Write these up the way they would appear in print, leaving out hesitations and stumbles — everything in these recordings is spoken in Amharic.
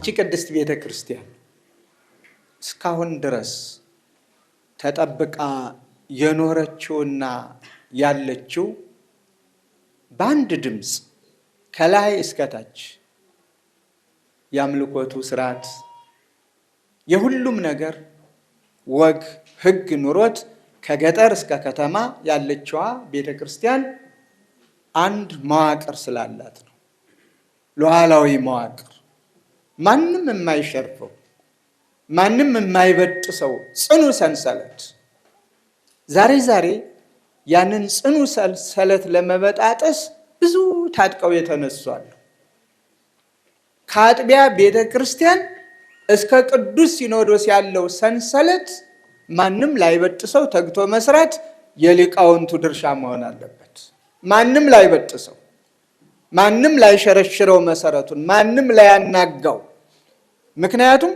ይቺ ቅድስት ቤተ ክርስቲያን እስካሁን ድረስ ተጠብቃ የኖረችውና ያለችው በአንድ ድምፅ ከላይ እስከታች የአምልኮቱ ስርዓት የሁሉም ነገር ወግ ሕግ ኑሮት ከገጠር እስከ ከተማ ያለችዋ ቤተ ክርስቲያን አንድ መዋቅር ስላላት ነው። ሉዓላዊ መዋቅር፣ ማንም የማይሸርፈው ማንም የማይበጥሰው ጽኑ ሰንሰለት። ዛሬ ያንን ጽኑ ሰንሰለት ለመበጣጠስ ብዙ ታጥቀው የተነሷሉ። ከአጥቢያ ቤተ ክርስቲያን እስከ ቅዱስ ሲኖዶስ ያለው ሰንሰለት ማንም ላይበጥሰው ተግቶ መስራት የሊቃውንቱ ድርሻ መሆን አለበት። ማንም ላይበጥሰው፣ ማንም ላይሸረሽረው መሰረቱን፣ ማንም ላያናጋው። ምክንያቱም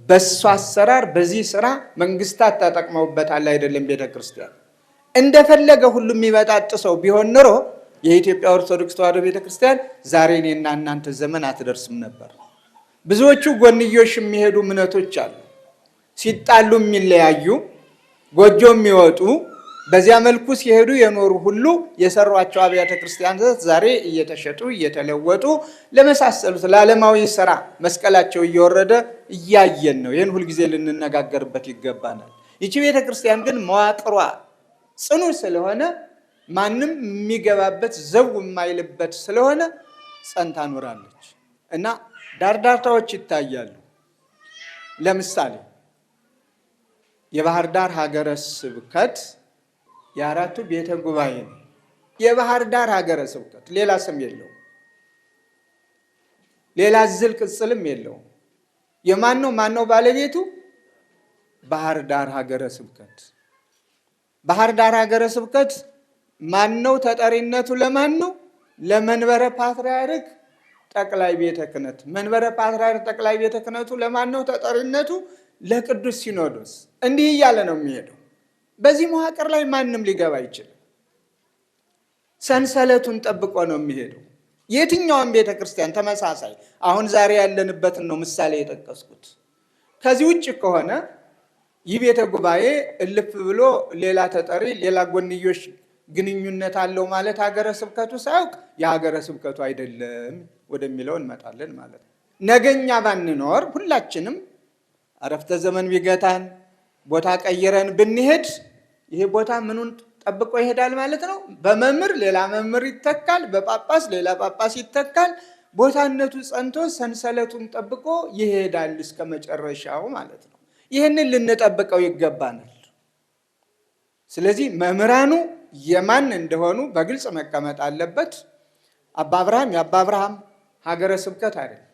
በሱ አሰራር በዚህ ስራ መንግስታት ተጠቅመውበታል አይደለም። ቤተ ክርስቲያን እንደፈለገ ሁሉ የሚበጣጥሰው ቢሆን ኖሮ የኢትዮጵያ ኦርቶዶክስ ተዋሕዶ ቤተ ክርስቲያን ዛሬ እኔና እናንተ ዘመን አትደርስም ነበር። ብዙዎቹ ጎንዮሽ የሚሄዱ እምነቶች አሉ፣ ሲጣሉ የሚለያዩ ጎጆ የሚወጡ በዚያ መልኩ ሲሄዱ የኖሩ ሁሉ የሰሯቸው አብያተ ክርስቲያናት ዛሬ እየተሸጡ እየተለወጡ ለመሳሰሉት ለዓለማዊ ስራ መስቀላቸው እየወረደ እያየን ነው። ይህን ሁልጊዜ ልንነጋገርበት ይገባናል። ይቺ ቤተ ክርስቲያን ግን መዋቅሯ ጽኑ ስለሆነ ማንም የሚገባበት ዘው የማይልበት ስለሆነ ጸንታ ኖራለች እና ዳርዳርታዎች ይታያሉ። ለምሳሌ የባህር ዳር ሀገረ ስብከት የአራቱ ቤተ ጉባኤ ነው። የባህር ዳር ሀገረ ስብከት ሌላ ስም የለውም፣ ሌላ ዝል ቅጽልም የለውም። ማነው ባለቤቱ? ባህር ዳር ሀገረ ስብከት። ባህር ዳር ሀገረ ስብከት ማነው? ተጠሪነቱ ለማን ነው? ለመንበረ ፓትርያርክ ጠቅላይ ቤተ ክህነት። መንበረ ፓትርያርክ ጠቅላይ ቤተ ክህነቱ ለማን ነው ተጠሪነቱ? ለቅዱስ ሲኖዶስ። እንዲህ እያለ ነው የሚሄደው። በዚህ መዋቅር ላይ ማንም ሊገባ አይችልም። ሰንሰለቱን ጠብቆ ነው የሚሄደው። የትኛውም ቤተ ክርስቲያን ተመሳሳይ። አሁን ዛሬ ያለንበትን ነው ምሳሌ የጠቀስኩት። ከዚህ ውጭ ከሆነ ይህ ቤተ ጉባኤ እልፍ ብሎ ሌላ ተጠሪ ሌላ ጎንዮሽ ግንኙነት አለው ማለት ሀገረ ስብከቱ ሳያውቅ የሀገረ ስብከቱ አይደለም ወደሚለው እንመጣለን ማለት ነው። ነገኛ ባንኖር ሁላችንም አረፍተ ዘመን ቢገታን ቦታ ቀይረን ብንሄድ ይሄ ቦታ ምኑን ጠብቆ ይሄዳል ማለት ነው? በመምህር ሌላ መምህር ይተካል፣ በጳጳስ ሌላ ጳጳስ ይተካል። ቦታነቱ ጸንቶ ሰንሰለቱን ጠብቆ ይሄዳል እስከ መጨረሻው ማለት ነው። ይህንን ልንጠብቀው ይገባናል። ስለዚህ መምህራኑ የማን እንደሆኑ በግልጽ መቀመጥ አለበት። አባ አብርሃም የአባ አብርሃም ሀገረ ስብከት አይደለም።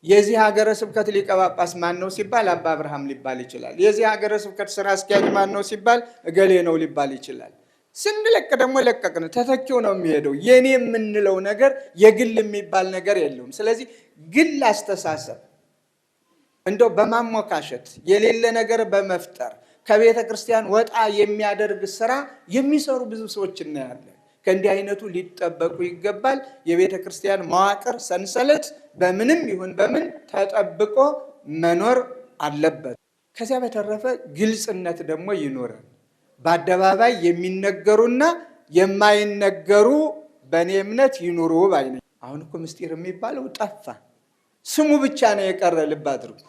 የዚህ ሀገረ ስብከት ሊቀ ጳጳስ ማን ነው ሲባል አባ አብርሃም ሊባል ይችላል። የዚህ ሀገረ ስብከት ስራ አስኪያጅ ማን ነው ሲባል እገሌ ነው ሊባል ይችላል። ስንለቅ ደግሞ ለቀቅን፣ ተተኪው ነው የሚሄደው። የኔ የምንለው ነገር የግል የሚባል ነገር የለውም። ስለዚህ ግል አስተሳሰብ እንደው በማሞካሸት የሌለ ነገር በመፍጠር ከቤተ ክርስቲያን ወጣ የሚያደርግ ስራ የሚሰሩ ብዙ ሰዎች እናያለን። ከእንዲህ አይነቱ ሊጠበቁ ይገባል። የቤተ ክርስቲያን መዋቅር ሰንሰለት በምንም ይሁን በምን ተጠብቆ መኖር አለበት። ከዚያ በተረፈ ግልጽነት ደግሞ ይኖራል። በአደባባይ የሚነገሩና የማይነገሩ በእኔ እምነት ይኑሩ ባይ ነኝ። አሁን እኮ ምስጢር የሚባለው ጠፋ። ስሙ ብቻ ነው የቀረ። ልብ አድርጉ።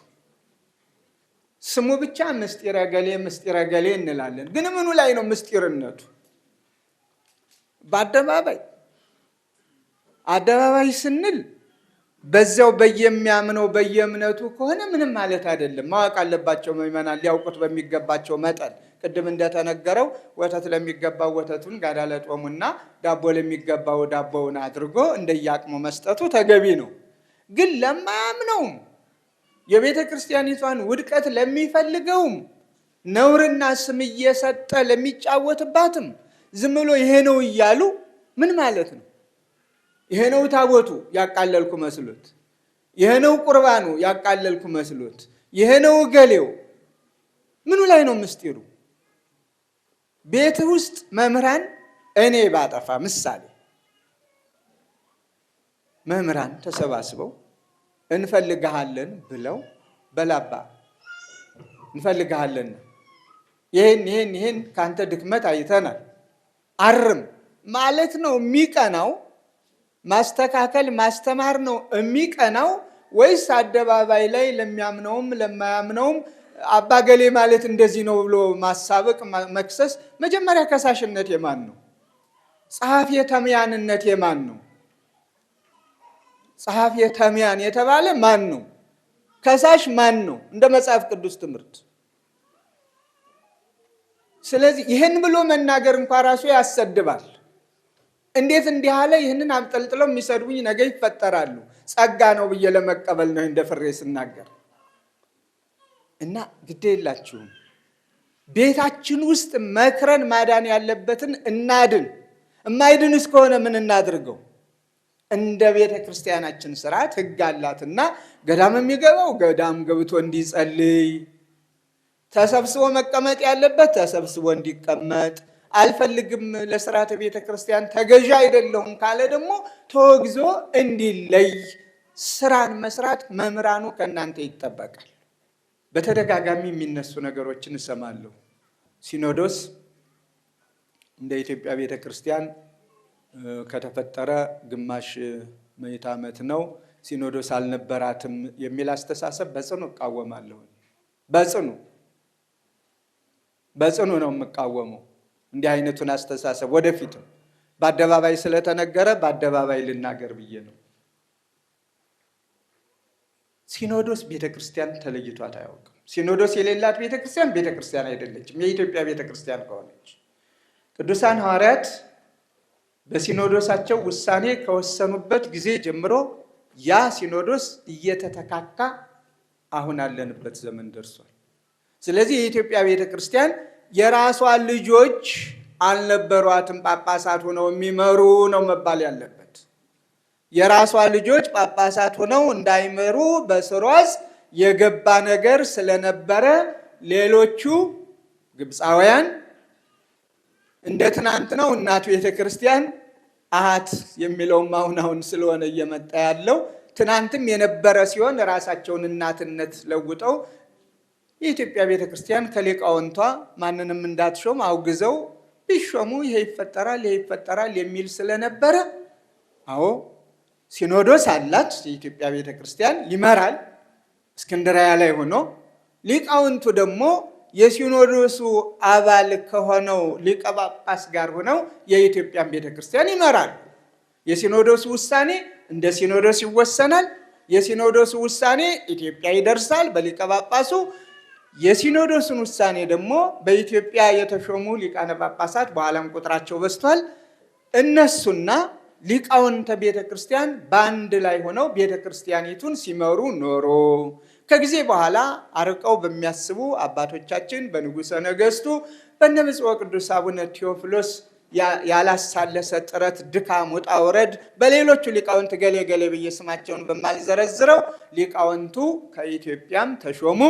ስሙ ብቻ ምስጢረ ገሌ እንላለን። ግን ምኑ ላይ ነው ምስጢርነቱ? በአደባባይ ስንል በዚያው በየሚያምነው በየእምነቱ ከሆነ ምንም ማለት አይደለም። ማወቅ አለባቸው ምዕመናን ሊያውቁት በሚገባቸው መጠን። ቅድም እንደተነገረው ወተት ለሚገባው ወተቱን ጋዳ ለጦሙና ዳቦ ለሚገባው ዳቦውን አድርጎ እንደያቅሙ መስጠቱ ተገቢ ነው። ግን ለማያምነውም የቤተ ክርስቲያኒቷን ውድቀት ለሚፈልገውም ነውርና ስም እየሰጠ ለሚጫወትባትም ዝም ብሎ ይሄ ነው እያሉ ምን ማለት ነው? ይሄ ነው ታቦቱ ያቃለልኩ መስሎት፣ ይሄ ነው ቁርባኑ ያቃለልኩ መስሎት፣ ይሄ ነው ገሌው። ምኑ ላይ ነው ምስጢሩ? ቤት ውስጥ መምህራን እኔ ባጠፋ ምሳሌ መምህራን ተሰባስበው እንፈልግሃለን ብለው በላባ እንፈልግሃለን ይሄን ካንተ ድክመት አይተናል አርም ማለት ነው የሚቀናው? ማስተካከል ማስተማር ነው የሚቀናው? ወይስ አደባባይ ላይ ለሚያምነውም ለማያምነውም አባገሌ ማለት እንደዚህ ነው ብሎ ማሳበቅ መክሰስ? መጀመሪያ ከሳሽነት የማን ነው? ጸሐፊ ተምያንነት የማን ነው? ጸሐፊ ተምያን የተባለ ማን ነው? ከሳሽ ማን ነው? እንደ መጽሐፍ ቅዱስ ትምህርት። ስለዚህ ይህን ብሎ መናገር እንኳን ራሱ ያሰድባል። እንዴት እንዲህ አለ? ይህንን አንጠልጥለው የሚሰድቡኝ ነገ ይፈጠራሉ። ጸጋ ነው ብዬ ለመቀበል ነው እንደ ፍሬ ስናገር እና ግድ የላችሁም። ቤታችን ውስጥ መክረን ማዳን ያለበትን እናድን። የማይድን እስከሆነ ምን እናድርገው? እንደ ቤተ ክርስቲያናችን ስርዓት ሕግ አላትና ገዳም የሚገባው ገዳም ገብቶ እንዲጸልይ፣ ተሰብስቦ መቀመጥ ያለበት ተሰብስቦ እንዲቀመጥ፣ አልፈልግም ለስርዓተ ቤተ ክርስቲያን ተገዣ አይደለሁም ካለ ደግሞ ተወግዞ እንዲለይ ስራን መስራት መምህራኑ ከእናንተ ይጠበቃል። በተደጋጋሚ የሚነሱ ነገሮችን እሰማለሁ። ሲኖዶስ እንደ ኢትዮጵያ ቤተ ክርስቲያን ከተፈጠረ ግማሽ ምዕተ ዓመት ነው። ሲኖዶስ አልነበራትም የሚል አስተሳሰብ በጽኑ እቃወማለሁ። በጽኑ ነው የምቃወመው። እንዲህ አይነቱን አስተሳሰብ ወደፊትም በአደባባይ ስለተነገረ በአደባባይ ልናገር ብዬ ነው። ሲኖዶስ ቤተክርስቲያን ተለይቷት አያውቅም። ሲኖዶስ የሌላት ቤተክርስቲያን ቤተክርስቲያን አይደለችም። የኢትዮጵያ ቤተክርስቲያን ከሆነች ቅዱሳን ሐዋርያት በሲኖዶሳቸው ውሳኔ ከወሰኑበት ጊዜ ጀምሮ ያ ሲኖዶስ እየተተካካ አሁን አለንበት ዘመን ደርሷል። ስለዚህ የኢትዮጵያ ቤተክርስቲያን የራሷ ልጆች አልነበሯትም ጳጳሳት ሆነው የሚመሩ ነው መባል ያለበት። የራሷ ልጆች ጳጳሳት ሆነው እንዳይመሩ በስሯዝ የገባ ነገር ስለነበረ ሌሎቹ ግብፃውያን እንደ ትናንት ነው እናቱ ቤተክርስቲያን አሃት የሚለውም አሁን ስለሆነ እየመጣ ያለው ትናንትም የነበረ ሲሆን ራሳቸውን እናትነት ለውጠው የኢትዮጵያ ቤተክርስቲያን ከሊቃውንቷ ማንንም እንዳትሾም አውግዘው ቢሾሙ ይሄ ይፈጠራል የሚል ስለነበረ አዎ ሲኖዶስ አላት። የኢትዮጵያ ቤተክርስቲያን ይመራል እስክንድርያ ላይ ሆኖ፣ ሊቃውንቱ ደግሞ የሲኖዶሱ አባል ከሆነው ሊቀ ጳጳስ ጋር ሆነው የኢትዮጵያን ቤተክርስቲያን ይመራሉ። የሲኖዶሱ ውሳኔ እንደ ሲኖዶስ ይወሰናል። የሲኖዶሱ ውሳኔ ኢትዮጵያ ይደርሳል በሊቀ ጳጳሱ። የሲኖዶሱን ውሳኔ ደግሞ በኢትዮጵያ የተሾሙ ሊቃነ ጳጳሳት በኋላም ቁጥራቸው በዝቷል እነሱና ሊቃውንተ ቤተክርስቲያን በአንድ ላይ ሆነው ቤተክርስቲያኒቱን ሲመሩ ኖሮ ከጊዜ በኋላ አርቀው በሚያስቡ አባቶቻችን በንጉሠ ነገሥቱ በነ ብፁዕ ወቅዱስ አቡነ ቴዎፍሎስ ያላሳለሰ ጥረት፣ ድካም፣ ውጣ ውረድ በሌሎቹ ሊቃውንት ገሌ ብዬ ስማቸውን በማልዘረዝረው ሊቃውንቱ ከኢትዮጵያም ተሾሙ።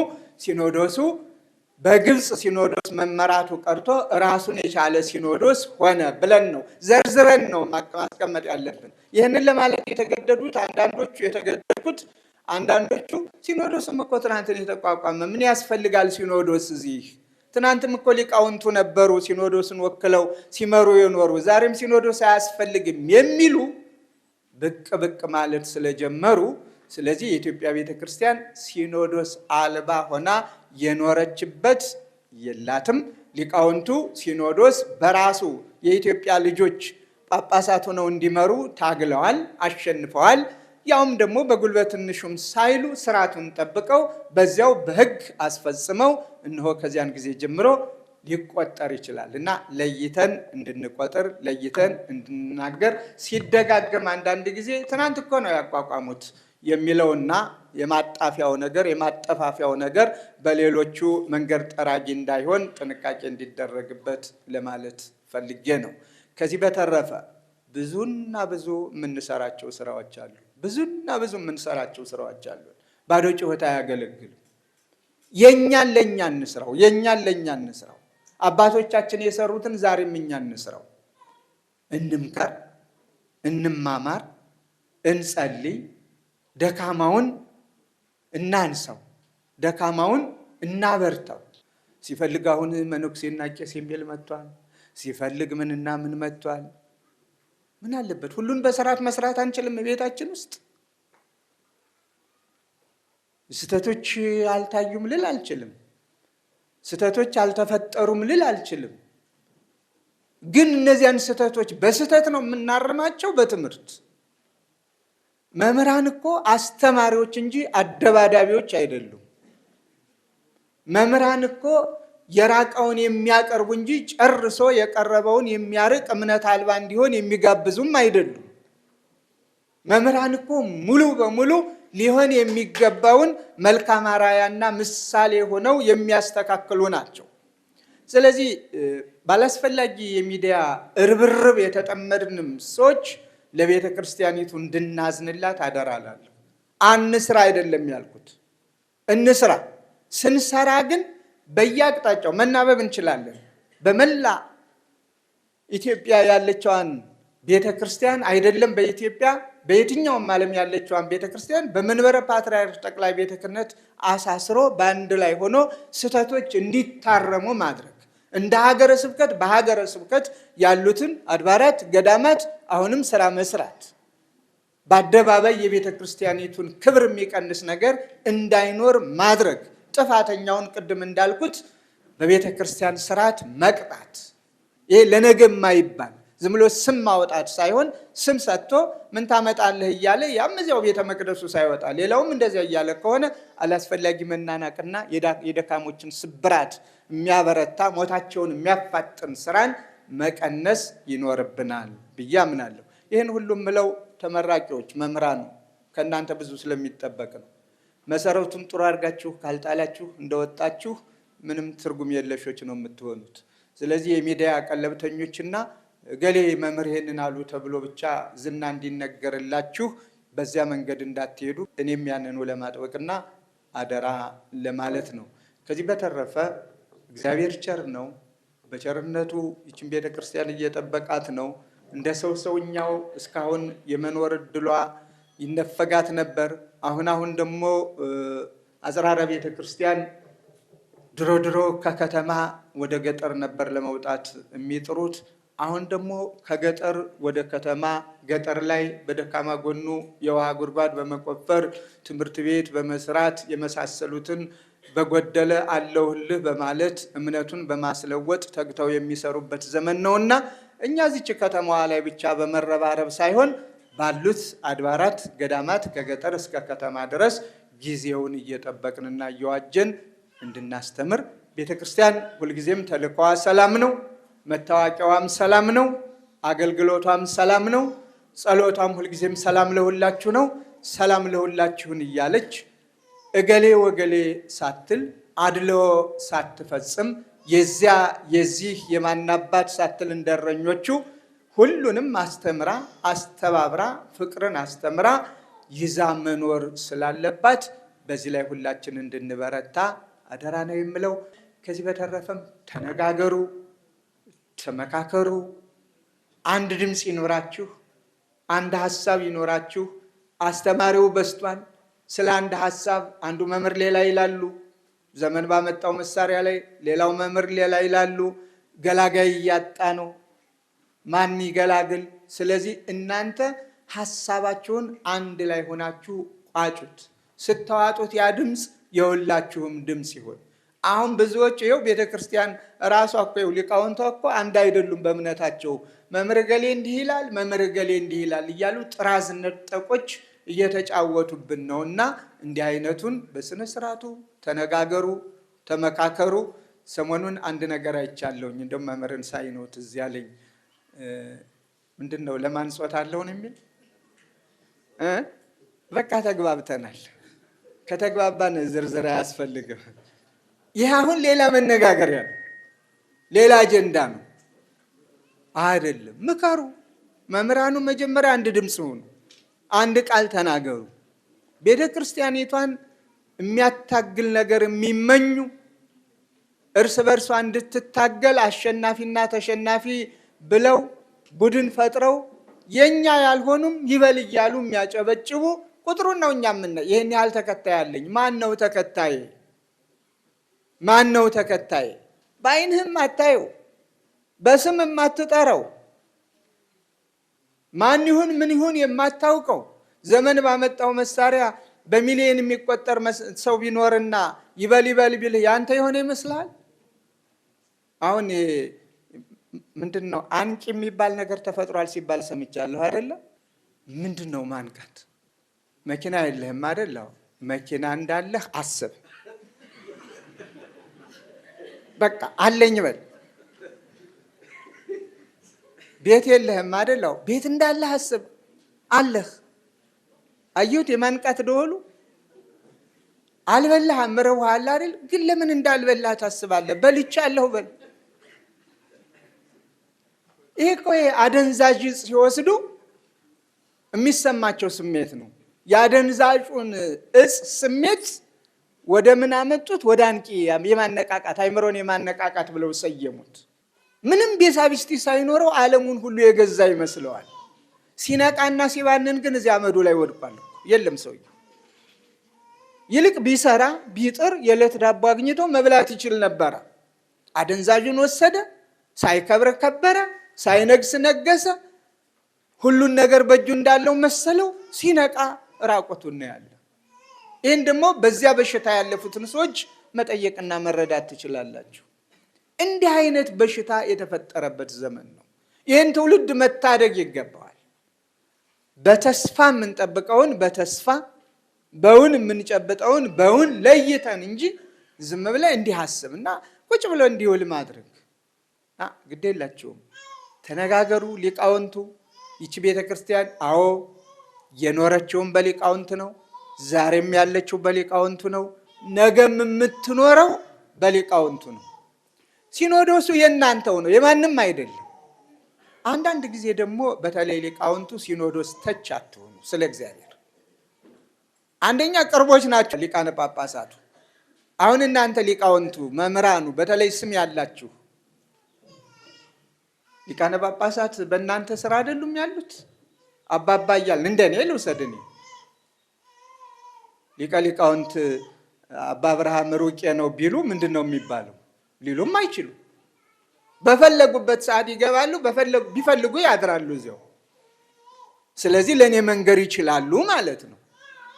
ሲኖዶሱ በግብፅ ሲኖዶስ መመራቱ ቀርቶ ራሱን የቻለ ሲኖዶስ ሆነ ብለን ነው ዘርዝረን ነው ማስቀመጥ ያለብን። ይህንን ለማለት የተገደዱት አንዳንዶቹ ሲኖዶስም እኮ ትናንትን የተቋቋመ ምን ያስፈልጋል ሲኖዶስ? እዚህ ትናንትም እኮ ሊቃውንቱ ነበሩ ሲኖዶስን ወክለው ሲመሩ የኖሩ፣ ዛሬም ሲኖዶስ አያስፈልግም የሚሉ ብቅ ማለት ስለጀመሩ፣ ስለዚህ የኢትዮጵያ ቤተክርስቲያን ሲኖዶስ አልባ ሆና የኖረችበት የላትም። ሊቃውንቱ ሲኖዶስ በራሱ የኢትዮጵያ ልጆች ጳጳሳት ሆነው እንዲመሩ ታግለዋል፣ አሸንፈዋል። ያውም ደግሞ በጉልበት ትንሹም ሳይሉ ስርዓቱን ጠብቀው በዚያው በሕግ አስፈጽመው እነሆ ከዚያን ጊዜ ጀምሮ ሊቆጠር ይችላል እና ለይተን እንድንቆጥር ለይተን እንድንናገር ሲደጋገም አንዳንድ ጊዜ ትናንት እኮ ነው ያቋቋሙት የሚለውና የማጠፋፊያው ነገር በሌሎቹ መንገድ ጠራጊ እንዳይሆን ጥንቃቄ እንዲደረግበት ለማለት ፈልጌ ነው። ከዚህ በተረፈ ብዙና ብዙ የምንሰራቸው ስራዎች አሉ። ባዶ ጩኸት አያገለግልም። የኛን ለኛ እንስራው። አባቶቻችን የሰሩትን ዛሬም እኛ እንስራው። እንምከር፣ እንማማር፣ እንጸልይ፣ ደካማውን እናንሳው፣ ደካማውን እናበርታው። ሲፈልግ አሁን መነኩሴና ቄስ የሚል መጥቷል። ሲፈልግ ምንና ምን መጥቷል። ምን አለበት? ሁሉን በስርዓት መስራት አንችልም? ቤታችን ውስጥ ስህተቶች አልታዩም ልል አልችልም። ስህተቶች አልተፈጠሩም ልል አልችልም። ግን እነዚያን ስህተቶች በስህተት ነው የምናርማቸው በትምህርት። መምህራን እኮ አስተማሪዎች እንጂ አደባዳቢዎች አይደሉም። መምህራን እኮ የራቀውን የሚያቀርቡ እንጂ ጨርሶ የቀረበውን የሚያርቅ እምነት አልባ እንዲሆን የሚጋብዙም አይደሉም። መምህራን እኮ ሙሉ በሙሉ ሊሆን የሚገባውን መልካም አርአያና ምሳሌ ሆነው የሚያስተካክሉ ናቸው። ስለዚህ ባላስፈላጊ የሚዲያ እርብርብ የተጠመድንም ሰዎች ለቤተ ክርስቲያኒቱ እንድናዝንላት አደራላለሁ። አንስራ አይደለም ያልኩት፣ እንስራ። ስንሰራ ግን በየአቅጣጫው መናበብ እንችላለን። በመላ ኢትዮጵያ ያለችዋን ቤተ ክርስቲያን አይደለም በኢትዮጵያ በየትኛውም ዓለም ያለችዋን ቤተ ክርስቲያን በመንበረ ፓትርያርክ ጠቅላይ ቤተ ክህነት አሳስሮ በአንድ ላይ ሆኖ ስህተቶች እንዲታረሙ ማድረግ፣ እንደ ሀገረ ስብከት በሀገረ ስብከት ያሉትን አድባራት ገዳማት አሁንም ስራ መስራት፣ በአደባባይ የቤተ ክርስቲያኒቱን ክብር የሚቀንስ ነገር እንዳይኖር ማድረግ፣ ጥፋተኛውን ቅድም እንዳልኩት በቤተ ክርስቲያን ስርዓት መቅጣት። ይሄ ለነገ የማይባል ዝም ብሎ ስም ማውጣት ሳይሆን ስም ሰጥቶ ምን ታመጣለህ እያለ ያም እዚያው ቤተ መቅደሱ ሳይወጣ ሌላውም እንደዚያ እያለ ከሆነ አላስፈላጊ መናናቅና የደካሞችን ስብራት የሚያበረታ ሞታቸውን የሚያፋጥን ስራን መቀነስ ይኖርብናል ብዬ አምናለሁ። ይህን ሁሉም ምለው ተመራቂዎች መምህራኑ ከእናንተ ብዙ ስለሚጠበቅ ነው። መሰረቱን ጥሩ አድርጋችሁ ካልጣላችሁ እንደወጣችሁ ምንም ትርጉም የለሾች ነው የምትሆኑት። ስለዚህ የሚዲያ ቀለብተኞችና ገሌ መምህር ይሄንን አሉ ተብሎ ብቻ ዝና እንዲነገርላችሁ በዚያ መንገድ እንዳትሄዱ እኔም ያንኑ ለማጥበቅና አደራ ለማለት ነው። ከዚህ በተረፈ እግዚአብሔር ቸር ነው። በቸርነቱ ይችን ቤተ ክርስቲያን እየጠበቃት ነው። እንደ ሰውኛው እስካሁን የመኖር እድሏ ይነፈጋት ነበር። አሁን ደግሞ አጽራረ ቤተ ክርስቲያን ድሮ ከከተማ ወደ ገጠር ነበር ለመውጣት የሚጥሩት። አሁን ደግሞ ከገጠር ወደ ከተማ፣ ገጠር ላይ በደካማ ጎኑ የውሃ ጉድጓድ በመቆፈር ትምህርት ቤት በመስራት የመሳሰሉትን በጎደለ አለሁልህ በማለት እምነቱን በማስለወጥ ተግተው የሚሰሩበት ዘመን ነውና እኛ እዚች ከተማዋ ላይ ብቻ በመረባረብ ሳይሆን ባሉት አድባራት ገዳማት ከገጠር እስከ ከተማ ድረስ ጊዜውን እየጠበቅንና እየዋጀን እንድናስተምር ቤተክርስቲያን ሁልጊዜም ተልእኮዋ ሰላም ነው። መታወቂያዋም ሰላም ነው። አገልግሎቷም ሰላም ነው። ጸሎቷም ሁልጊዜም ሰላም ለሁላችሁ ነው። ሰላም ለሁላችሁን እያለች እገሌ ወገሌ ሳትል አድሎ ሳትፈጽም የዚህ የማናባት ሳትል እንደረኞቹ ሁሉንም አስተምራ አስተባብራ ፍቅርን አስተምራ ይዛ መኖር ስላለባት በዚህ ላይ ሁላችን እንድንበረታ አደራ ነው የምለው። ከዚህ በተረፈም ተነጋገሩ፣ ተመካከሩ፣ አንድ ድምፅ ይኖራችሁ፣ አንድ ሀሳብ ይኖራችሁ። አስተማሪው በስቷል። ስለ አንድ ሀሳብ አንዱ መምህር ሌላ ይላሉ፣ ዘመን ባመጣው መሳሪያ ላይ ሌላው መምህር ሌላ ይላሉ። ገላጋይ እያጣ ነው። ማን ይገላግል? ስለዚህ እናንተ ሀሳባችሁን አንድ ላይ ሆናችሁ ቋጩት። ስተዋጡት ያ ድምፅ የሁላችሁም ድምፅ ይሆን። አሁን ብዙዎች ይኸው ቤተክርስቲያን ራሷ እኮ ሊቃውንቷ እኮ አንድ አይደሉም በእምነታቸው። መምህር ገሌ እንዲህ ይላል፣ መምህር ገሌ እንዲህ ይላል እያሉ ጥራዝ ነጠቆች እየተጫወቱብን ነውና እንዲህ አይነቱን በስነ ስርዓቱ ተነጋገሩ፣ ተመካከሩ። ሰሞኑን አንድ ነገር አይቻለሁኝ። እንደውም መምህርን ሳይነው ትዝ ያለኝ ምንድን ነው ለማንጾት አለውን የሚል በቃ ተግባብተናል። ከተግባባን ዝርዝር አያስፈልግም። ይህ አሁን ሌላ መነጋገሪያ ነው፣ ሌላ አጀንዳ ነው አይደለም። ምከሩ። መምህራኑ መጀመሪያ አንድ ድምፅ ሁኑ፣ አንድ ቃል ተናገሩ። ቤተ ክርስቲያኒቷን የሚያታግል ነገር የሚመኙ እርስ በርሷ እንድትታገል አሸናፊና ተሸናፊ ብለው ቡድን ፈጥረው የኛ ያልሆኑም ይበል እያሉ የሚያጨበጭቡ ቁጥሩን ነው እኛ ይሄን ያህል ተከታይ አለኝ። ማን ነው ተከታይ? ማን ነው ተከታይ? በዓይንህም አታየው፣ በስምም አትጠራው። ማን ይሁን ምን ይሁን የማታውቀው ዘመን ባመጣው መሳሪያ በሚሊዮን የሚቆጠር ሰው ቢኖርና ይበል ቢልህ ያንተ የሆነ ይመስላል? አሁን ምንድነው አንቂ የሚባል ነገር ተፈጥሯል ሲባል ሰምቻለሁ አይደለ? ምንድነው ማንቃት? መኪና የለህም አይደል? መኪና እንዳለህ አስብ። በቃ አለኝ በል። ቤት የለህም አይደል? ቤት እንዳለህ አስብ። አለህ። አዩት የማንቃት ደወሉ። አልበላህም፣ ረውሃል አይደል? ግን ለምን እንዳልበላህ ታስባለህ? በልቻለሁ በል። ይሄ እኮ አደንዛዥ ሲወስዱ የሚሰማቸው ስሜት ነው። የአደንዛዡን እጽ ስሜት ወደ ምን አመጡት? ወደ አንቂ የማነቃቃት አይምሮን የማነቃቃት ብለው ሰየሙት። ምንም ቤሳቢስቲ ሳይኖረው ዓለሙን ሁሉ የገዛ ይመስለዋል። ሲነቃና ሲባንን ግን እዚያ አመዱ ላይ ወድቋል። የለም ሰውዬው። ይልቅ ቢሰራ ቢጥር የዕለት ዳቦ አግኝቶ መብላት ይችል ነበረ። አደንዛዡን ወሰደ፣ ሳይከብር ከበረ፣ ሳይነግስ ነገሰ። ሁሉን ነገር በእጁ እንዳለው መሰለው። ሲነቃ ራቆቱን ነው ያለ። ይህን ደግሞ በዚያ በሽታ ያለፉትን ሰዎች መጠየቅና መረዳት ትችላላችሁ። እንዲህ አይነት በሽታ የተፈጠረበት ዘመን ነው። ይህን ትውልድ መታደግ ይገባዋል። በተስፋ የምንጠብቀውን በተስፋ በውን የምንጨብጠውን በውን ለይተን እንጂ ዝም ብለ እንዲህ አስብና ቁጭ ብሎ እንዲውል ማድረግ ግድ የላችሁም። ተነጋገሩ ሊቃውንቱ። ይቺ ቤተ ክርስቲያን አዎ የኖረችውን በሊቃውንት ነው፣ ዛሬም ያለችው በሊቃውንቱ ነው፣ ነገም የምትኖረው በሊቃውንቱ ነው። ሲኖዶሱ የእናንተው ነው፣ የማንም አይደለም። አንዳንድ ጊዜ ደግሞ በተለይ ሊቃውንቱ ሲኖዶስ ተች አትሆኑ። ስለ እግዚአብሔር አንደኛ ቅርቦች ናቸው ሊቃነ ጳጳሳቱ። አሁን እናንተ ሊቃውንቱ መምህራኑ፣ በተለይ ስም ያላችሁ ሊቃነ ጳጳሳት በእናንተ ስራ አይደሉም ያሉት? አባባ እያልን እንደኔ ልውሰድኔ ሊቀ ሊቃውንት አባ አብርሃም ሩቄ ነው ቢሉ ምንድን ነው የሚባለው? ሊሉም አይችሉ። በፈለጉበት ሰዓት ይገባሉ፣ ቢፈልጉ ያድራሉ እዚያው። ስለዚህ ለእኔ መንገር ይችላሉ ማለት ነው።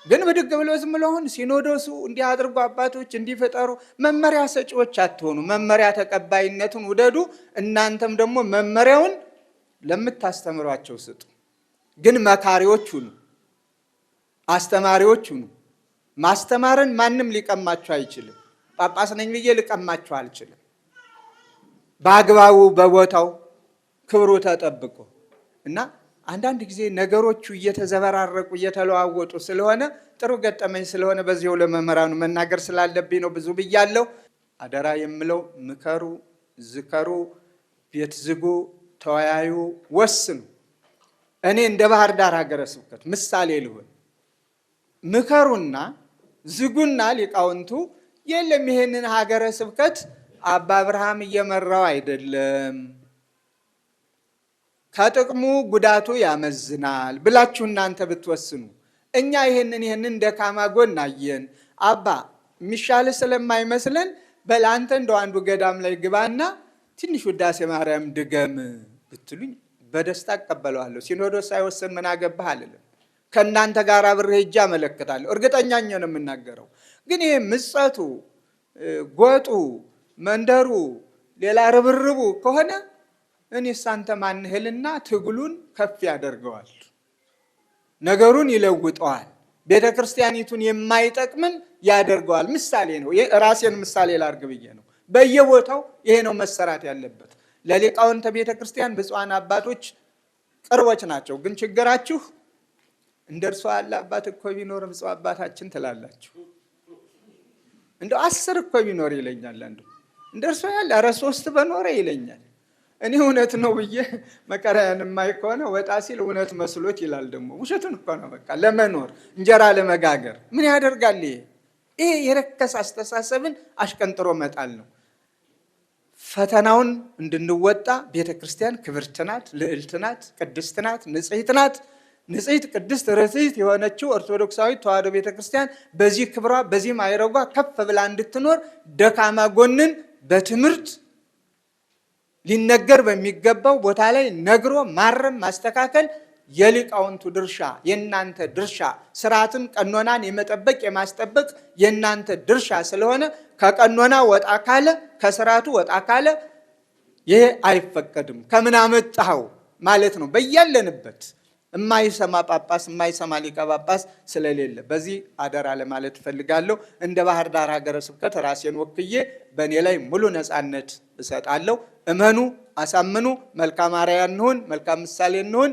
ግን ብድግ ብሎ ዝም ብሎ አሁን ሲኖዶሱ እንዲህ አድርጎ አባቶች እንዲፈጠሩ መመሪያ ሰጪዎች አትሆኑ። መመሪያ ተቀባይነቱን ውደዱ። እናንተም ደግሞ መመሪያውን ለምታስተምሯቸው ስጡ። ግን መካሪዎች ሁኑ፣ አስተማሪዎች ሁኑ። ማስተማርን ማንም ሊቀማችሁ አይችልም። ጳጳስ ነኝ ብዬ ልቀማችሁ አልችልም። በአግባቡ በቦታው ክብሩ ተጠብቆ እና አንዳንድ ጊዜ ነገሮቹ እየተዘበራረቁ እየተለዋወጡ ስለሆነ ጥሩ ገጠመኝ ስለሆነ በዚያው ለመምህራኑ መናገር ስላለብኝ ነው ብዙ ብያለሁ። አደራ የምለው ምከሩ፣ ዝከሩ፣ ቤት ዝጉ፣ ተወያዩ፣ ወስኑ። እኔ እንደ ባህር ዳር ሀገረ ስብከት ምሳሌ ልሆን። ምከሩና ዝጉና ሊቃውንቱ የለም ይሄንን ሀገረ ስብከት አባ አብርሃም እየመራው አይደለም፣ ከጥቅሙ ጉዳቱ ያመዝናል ብላችሁ እናንተ ብትወስኑ፣ እኛ ይሄንን ደካማ ጎን አየን፣ አባ የሚሻል ስለማይመስለን በላንተ እንደው አንዱ ገዳም ላይ ግባና ትንሽ ውዳሴ ማርያም ድገም ብትሉኝ በደስታ እቀበለዋለሁ። ሲኖዶስ ሳይወስን ምን አገባህ አልልም። ከእናንተ ጋር አብሬ ሄጄ አመለክታለሁ። እርግጠኛ ነው የምናገረው። ግን ይሄ ምጸቱ፣ ጎጡ፣ መንደሩ፣ ሌላ ርብርቡ ከሆነ እኔስ አንተ ማንህልና ትግሉን ከፍ ያደርገዋል፣ ነገሩን ይለውጠዋል፣ ቤተ ክርስቲያኒቱን የማይጠቅምን ያደርገዋል። ምሳሌ ነው። ራሴን ምሳሌ ላርግ ብዬ ነው። በየቦታው ይሄ ነው መሰራት ያለበት። ለሊቃውንተ ቤተ ክርስቲያን ብፁዓን አባቶች ቅርቦች ናቸው። ግን ችግራችሁ እንደርሷ ያለ አባት እኮ ቢኖር ብፁዕ አባታችን ትላላችሁ። እንደው 10 እኮ ቢኖር ይለኛል አንዱ። እንደርሷ ያለ ኧረ 3 በኖረ ይለኛል። እኔ እውነት ነው ብዬ መከራያን የማይ ከሆነ ወጣ ሲል እውነት መስሎት ይላል። ደግሞ ውሸቱን እኮ ነው። በቃ ለመኖር እንጀራ ለመጋገር ምን ያደርጋል? ይሄ የረከሰ አስተሳሰብን አሽቀንጥሮ መጣል ነው። ፈተናውን እንድንወጣ ቤተ ክርስቲያን ክብርት ናት፣ ልዕልት ናት፣ ቅድስት ናት፣ ንጽሕት ናት። ንጽሕት ቅድስት ርትዕት የሆነችው ኦርቶዶክሳዊት ተዋሕዶ ቤተክርስቲያን በዚህ ክብሯ በዚህ ማዕረጓ ከፍ ብላ እንድትኖር ደካማ ጎንን በትምህርት ሊነገር በሚገባው ቦታ ላይ ነግሮ ማረም ማስተካከል የሊቃውንቱ ድርሻ የናንተ ድርሻ ስርዓትን ቀኖናን የመጠበቅ የማስጠበቅ የናንተ ድርሻ ስለሆነ ከቀኖና ወጣ ካለ ከስርዓቱ ወጣ ካለ ይሄ አይፈቀድም። ከምን አመጣው ማለት ነው። በያለንበት የማይሰማ ጳጳስ የማይሰማ ሊቀ ጳጳስ ስለሌለ በዚህ አደራ ለማለት ፈልጋለሁ። እንደ ባህር ዳር ሀገረ ስብከት ራሴን ወክዬ በእኔ ላይ ሙሉ ነፃነት እሰጣለሁ። እመኑ፣ አሳምኑ፣ መልካም አርአያ እንሁን፣ መልካም ምሳሌ እንሁን።